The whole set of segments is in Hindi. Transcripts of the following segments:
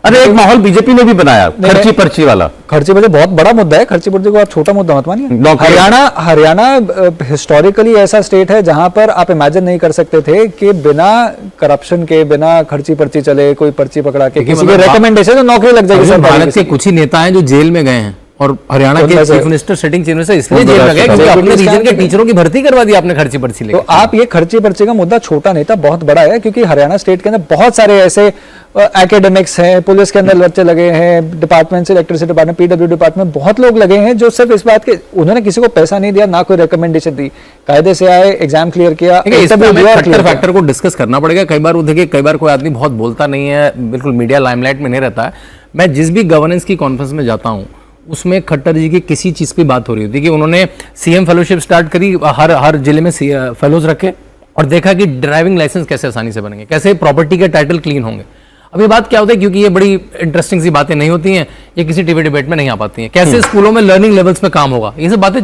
अरे एक माहौल बीजेपी ने भी बनाया, खर्ची पर्ची वाला। खर्ची पर्ची बहुत बड़ा मुद्दा है, खर्ची पर्ची को आप छोटा मुद्दा मत मानिए। हरियाणा हिस्टोरिकली ऐसा स्टेट है जहां पर आप इमेजिन नहीं कर सकते थे कि बिना करप्शन के, बिना खर्ची पर्ची चले, कोई पर्ची पकड़ा के किसी की रिकमेंडेशन तो नौकरी लग जाएगी। भारत के कुछ ही नेता हैं जो जेल में गए हैं, और हरियाणा के chief minister, sitting chief minister इसलिए जेल में गए क्योंकि अपने रीजन के टीचरों की भर्ती करवा दी आपने खर्ची पर्ची लेकर। तो आप ये खर्ची पर्ची का मुद्दा छोटा नहीं था, बहुत बड़ा है, क्योंकि हरियाणा स्टेट के अंदर बहुत सारे ऐसे एकेडमिक्स हैं, पुलिस के अंदर बच्चे लगे हैं, डिपार्टमेंट से, इलेक्ट्रिसिटी डिपार्टमेंट, पीडब्ल्यू डिपार्टमेंट, बहुत लोग लगे हैं जो सिर्फ इस बात के, उन्होंने किसी को पैसा नहीं दिया, ना कोई रिकमेंडेशन दी, कायदे से आए, एग्जाम क्लियर किया। फैक्टर को डिस्कस करना पड़ेगा। कई बार देखिए, कई बार कोई आदमी बहुत बोलता नहीं है, बिल्कुल मीडिया लाइमलाइट में नहीं रहता है। मैं जिस भी गवर्नेंस की कॉन्फ्रेंस में जाता हूँ उसमें खट्टर जी की किसी चीज की बात हो रही होती है कि उन्होंने सीएम फेलोशिप स्टार्ट करी, हर जिले में फेलोज रखे और देखा कि ड्राइविंग लाइसेंस कैसे आसानी से बनेंगे, कैसे प्रॉपर्टी के टाइटल क्लीन होंगे। अब ये बात क्या होता है, क्योंकि ये बड़ी इंटरेस्टिंग सी बातें नहीं होती हैं, ये किसी टीवी डिबेट में नहीं आ पाती हैं। कैसे स्कूलों में लर्निंग लेवल्स पे काम होगा, ये सब बातें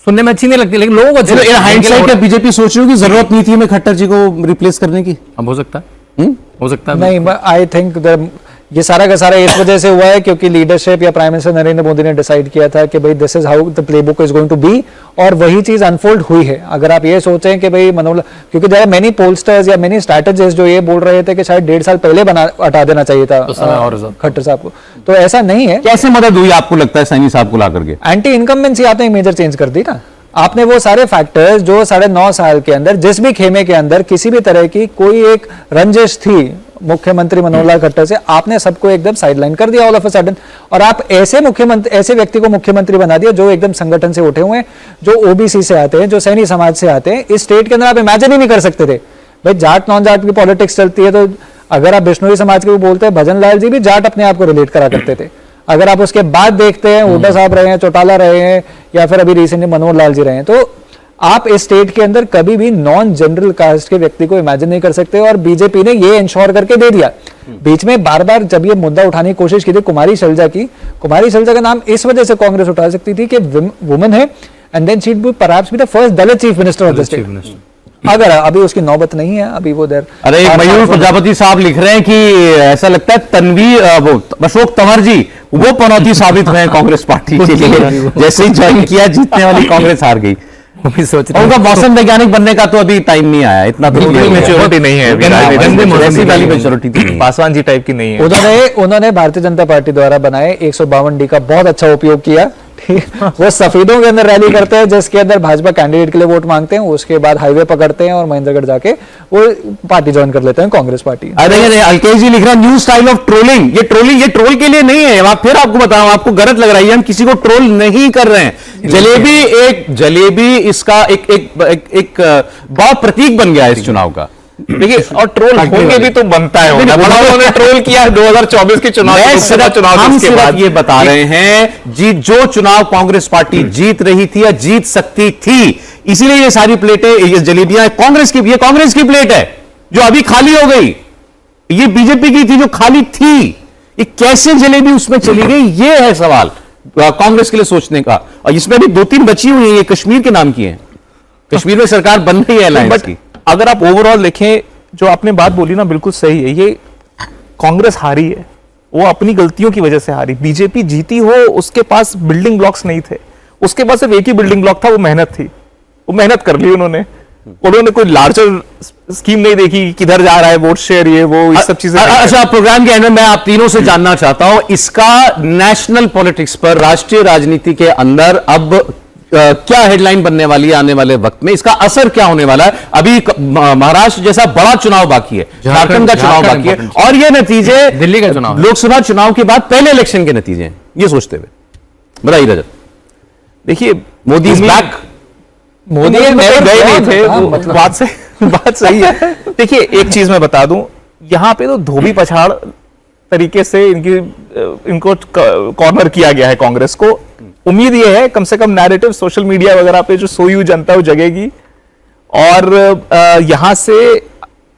सुनने में अच्छी नहीं लगती, लेकिन लोगों को हाइंडसाइट बीजेपी सोच रही हो कि जरूरत नहीं थी हमें खट्टर जी को रिप्लेस करने की। अब हो सकता है, हो सकता है नहीं, आई थिंक ये सारा का सारा इस वजह से हुआ है क्योंकि लीडरशिप या प्राइम मिनिस्टर नरेंद्र मोदी ने डिसाइड किया था कि भाई this is how the playbook is going to be, और वही चीज अनफोल्ड हुई है। अगर आप ये सोचें कि भाई मनोहर, क्योंकि देयर आर मेनी पोलस्टर्स या मेनी स्ट्रैटेजिस्ट जो ये बोल रहे थे कि शायद 1.5 साल पहले हटा देना चाहिए था खट्टर साहब को, तो ऐसा नहीं है। कैसे मदद हुई आपको लगता है सैनी साहब को ला करके? एंटी इनकम्बेंसी आपने मेजर चेंज कर दी ना, आपने वो सारे फैक्टर्स जो 9.5 साल के अंदर जिस भी खेमे के अंदर किसी भी तरह की कोई एक रंजिश थी मुख्यमंत्री मनोहर लाल खट्टर से, आपने सबको एकदम साइडलाइन कर दिया ऑल ऑफ अ सडन, और आप ऐसे व्यक्ति को मुख्यमंत्री बना दिया जो एकदम संगठन से उठे हुए हैं, जो ओबीसी से आते हैं, जो सैनी समाज से आते हैं। इस स्टेट के अंदर आप इमेजिन ही नहीं कर सकते थे भाई जाट नॉन जाट की पॉलिटिक्स चलती है, तो अगर आप बिश्नोई समाज के बोलते हैं, भजन लाल जी भी जाट अपने आप को रिलेट करा करते थे। अगर आप उसके बाद देखते हैं, हुड्डा साहब रहे हैं, चौटाला रहे हैं, या फिर अभी रिसेंटली मनोहर लाल जी रहे हैं, तो आप इस स्टेट के अंदर कभी भी नॉन जनरल कास्ट के व्यक्ति को इमेजिन नहीं कर सकते, और बीजेपी ने ये इंश्योर करके दे दिया। बीच में बार बार जब ये मुद्दा उठाने की कोशिश की थी कुमारी शैलजा की, कुमारी शैलजा का नाम इस वजह से कांग्रेस उठा सकती थी कि वुमन है, and then she would perhaps be the first Dalit chief minister of the state. अगर अभी उसकी नौबत नहीं है, अभी वो देर। अरे एक मयूर प्रजापति साहब लिख रहे हैं कि ऐसा लगता है तनवीर अशोक तंवर जी वो पनौती साबित हुए कांग्रेस पार्टी के लिए, जैसे ही ज्वाइन किया जीतने वाली कांग्रेस हार गई। उनका मौसम वैज्ञानिक बनने का तो अभी टाइम नहीं आया, इतना तो मेच्योरिटी नहीं है, मेच्योरिटी पासवान जी टाइप की नहीं है। उन्होंने भारतीय जनता पार्टी द्वारा बनाए 152D का बहुत अच्छा उपयोग किया। वो सफेदों के अंदर रैली करते हैं जिसके अंदर भाजपा कैंडिडेट के लिए वोट मांगते हैं, उसके बाद हाईवे पकड़ते हैं और महेंद्रगढ़ जाके वो पार्टी ज्वाइन कर लेते हैं, कांग्रेस पार्टी। अरे अलकेश जी लिख रहा है न्यू स्टाइल ऑफ ट्रोलिंग, ये ट्रोल के लिए नहीं है। फिर आपको बताऊं, आपको गलत लग रहा है, हम किसी को ट्रोल नहीं कर रहे हैं। जलेबी इसका एक बहुत प्रतीक बन गया है इस चुनाव का। देखिए, और ट्रोल होंगे भी तो बनता है, उन्होंने ट्रोल किया 2024 के चुनाव हम सिर्फ ये बता रहे हैं जो चुनाव कांग्रेस पार्टी जीत रही थी या जीत सकती थी, इसीलिए ये सारी प्लेटें, ये जलेबियां कांग्रेस की प्लेट है जो अभी खाली हो गई। ये बीजेपी की थी जो खाली थी, ये कैसे जलेबी उसमें चली गई, ये है सवाल कांग्रेस के लिए सोचने का। और इसमें भी 2-3 बची हुई है, ये कश्मीर के नाम की है, कश्मीर में सरकार बन रही है अलायंस की। अगर आप ओवरऑल देखें, जो आपने बात बोली ना बिल्कुल सही है, ये कांग्रेस हारी है, वो अपनी गलतियों की वजह से हारी। बीजेपी जीती हो, उसके पास बिल्डिंग ब्लॉक्स नहीं थे, उसके पास सिर्फ एक ही बिल्डिंग ब्लॉक था, वो मेहनत थी। वो मेहनत कर ली उन्होंने कोई लार्जर स्कीम नहीं देखी, किधर जा रहा है वोट शेयर, ये वो इस सब चीजें। अच्छा, प्रोग्राम के एंड में मैं आप तीनों से जानना चाहता हूं, इसका नेशनल पॉलिटिक्स पर, राष्ट्रीय राजनीति के अंदर अब क्या हेडलाइन बनने वाली है आने वाले वक्त में, इसका असर क्या होने वाला है? अभी महाराष्ट्र जैसा बड़ा चुनाव बाकी है, झारखंड का चुनाव बाकी है, और ये नतीजे दिल्ली का चुनाव, लोकसभा चुनाव के बाद पहले इलेक्शन के नतीजे हैं, ये सोचते हुए बताइए रजत। देखिए, मोदी इज बैक, मोदी गए नहीं थे, बात सही है। देखिए, एक चीज मैं बता दूं, यहां पे तो धोबी पछाड़ तरीके से इनको कॉर्नर किया गया है कांग्रेस को। उम्मीद ये है कम से कम नैरेटिव सोशल मीडिया वगैरह पे जो सोई हुई जनता है वो जगेगी, और यहां से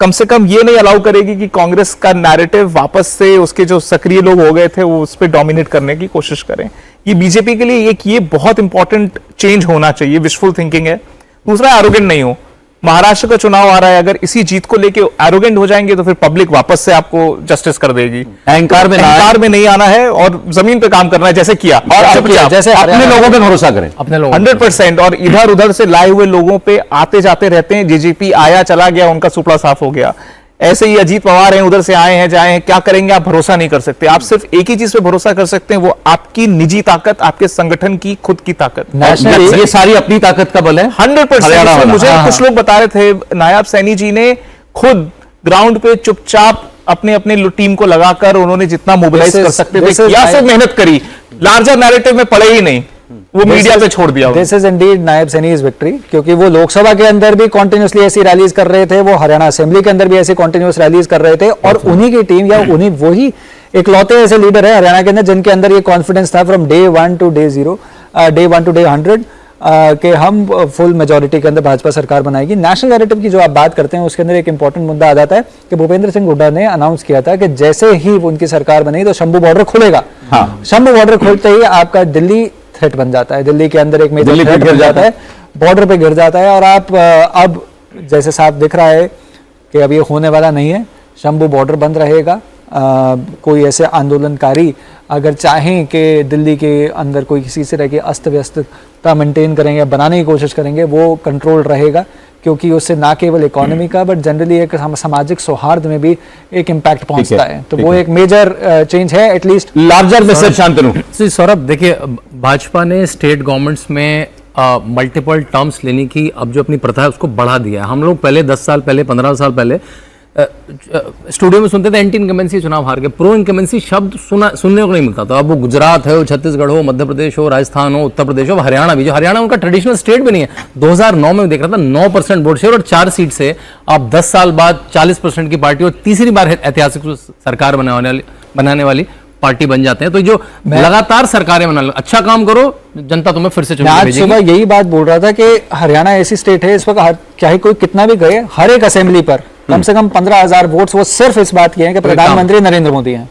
कम ये नहीं अलाउ करेगी कि कांग्रेस का नैरेटिव वापस से उसके जो सक्रिय लोग हो गए थे वो उस पर डोमिनेट करने की कोशिश करें। ये बीजेपी के लिए ये बहुत इंपॉर्टेंट चेंज होना चाहिए, विशफुल थिंकिंग है। दूसरा, एरोगेंट नहीं हो, महाराष्ट्र का चुनाव आ रहा है, अगर इसी जीत को लेके एरोगेंट हो जाएंगे तो फिर पब्लिक वापस से आपको जस्टिस कर देगी। अहंकार में अहंकार में नहीं आना है और जमीन पे काम करना है, जैसे किया और चुपचाप जैसे अपने लोगों पे भरोसा करें। अपने लोग 100%। और इधर उधर से लाए हुए लोगों पे आते जाते रहते हैं, जेजेपी आया चला गया, उनका सुपड़ा साफ हो गया। ऐसे ही अजीत पवार हैं, उधर से आए हैं जाए हैं, क्या करेंगे आप भरोसा नहीं कर सकते। आप सिर्फ एक ही चीज पे भरोसा कर सकते हैं, वो आपकी निजी ताकत, आपके संगठन की खुद की ताकत। नेशनली ये सारी अपनी ताकत का बल है 100%। हरियाणा वाला। मुझे हाँ, कुछ लोग बता रहे थे, नायाब सैनी जी ने खुद ग्राउंड पे चुपचाप अपने अपने टीम को लगाकर उन्होंने जितना मोबिलाइज This is- कर सकते this थे is किया, my- सब मेहनत करी, लार्जर नैरेटिव में पड़े ही नहीं, वो मीडिया पे छोड़ दिया। दिस इज इंडीड नायब सैनीज विक्ट्री, क्योंकि वो लोकसभा के अंदर भी कंटिन्यूअसली ऐसी रैलीज कर रहे थे, वो हरियाणा असेंबली के अंदर भी ऐसी कंटिन्यूअस रैलीज कर रहे थे, और उन्हीं की टीम या उन्हीं वही इकलौते ऐसे लीडर है हरियाणा के अंदर जिनके अंदर ये कॉन्फिडेंस था from day 1 to day 0, day 1 to day 100 कि हम फुल मेजोरिटी के अंदर भाजपा सरकार बनाएगी। नेशनल नैरेटिव की जो आप बात करते हैं उसके अंदर एक इंपॉर्टेंट मुद्दा आ जाता है कि भूपेंद्र सिंह हुड्डा ने अनाउंस किया था कि जैसे ही उनकी सरकार बनेगी तो शंभू बॉर्डर खुलेगा। शंभू बॉर्डर खुलते ही आपका दिल्ली थ्रेट बन जाता है, दिल्ली के अंदर एक मेजर दिल्ली पे थ्रेट गिर बन जाता है, बॉर्डर पे गिर जाता है, और आप अब जैसे साफ दिख रहा है कि अब ये होने वाला नहीं है, शंभू बॉर्डर बंद रहेगा। कोई ऐसे आंदोलनकारी अगर चाहें कि दिल्ली के अंदर कोई किसी तरह की अस्त व्यस्तता मेंटेन करेंगे या बनाने की कोशिश करेंगे, वो कंट्रोल रहेगा, क्योंकि उससे ना केवल इकोनॉमी का बट जनरली एक सामाजिक सौहार्द में भी एक इम्पैक्ट पहुंचता है। तो वो एक मेजर चेंज है, एटलीस्ट लार्जर मैसेज। शांतनु जी सौरभ, देखिए भाजपा ने स्टेट गवर्नमेंट्स में मल्टीपल टर्म्स लेने की अब जो अपनी प्रथा है उसको बढ़ा दिया है। हम लोग पहले 10 साल पहले 15 साल पहले स्टूडियो में सुनते थे एंटी इनकमेंसी चुनाव हार के, प्रो इनकमेंसी शब्द सुनने को नहीं मिलता था। अब वो गुजरात है, छत्तीसगढ़ हो, मध्य प्रदेश हो, राजस्थान हो, उत्तर प्रदेश हो, हरियाणा भी, जो हरियाणा उनका ट्रेडिशनल स्टेट भी नहीं है। 2009 में देख रहा था 9% वोट शेयर और 4 सीट से आप 10 साल बाद 40% की पार्टी और तीसरी बार ऐतिहासिक सरकार बनाने वाली पार्टी बन जाते हैं। तो जो लगातार सरकारें बना, अच्छा काम करो, जनता तुम्हें फिर से चुन के आज भेजेगी। सुबह यही बात बोल रहा था कि हरियाणा ऐसी स्टेट है इस वक्त, चाहे कोई कितना भी गए, हर एक असेंबली पर कम से कम 15,000 वोट्स वो सिर्फ इस बात के हैं कि प्रधानमंत्री नरेंद्र मोदी हैं।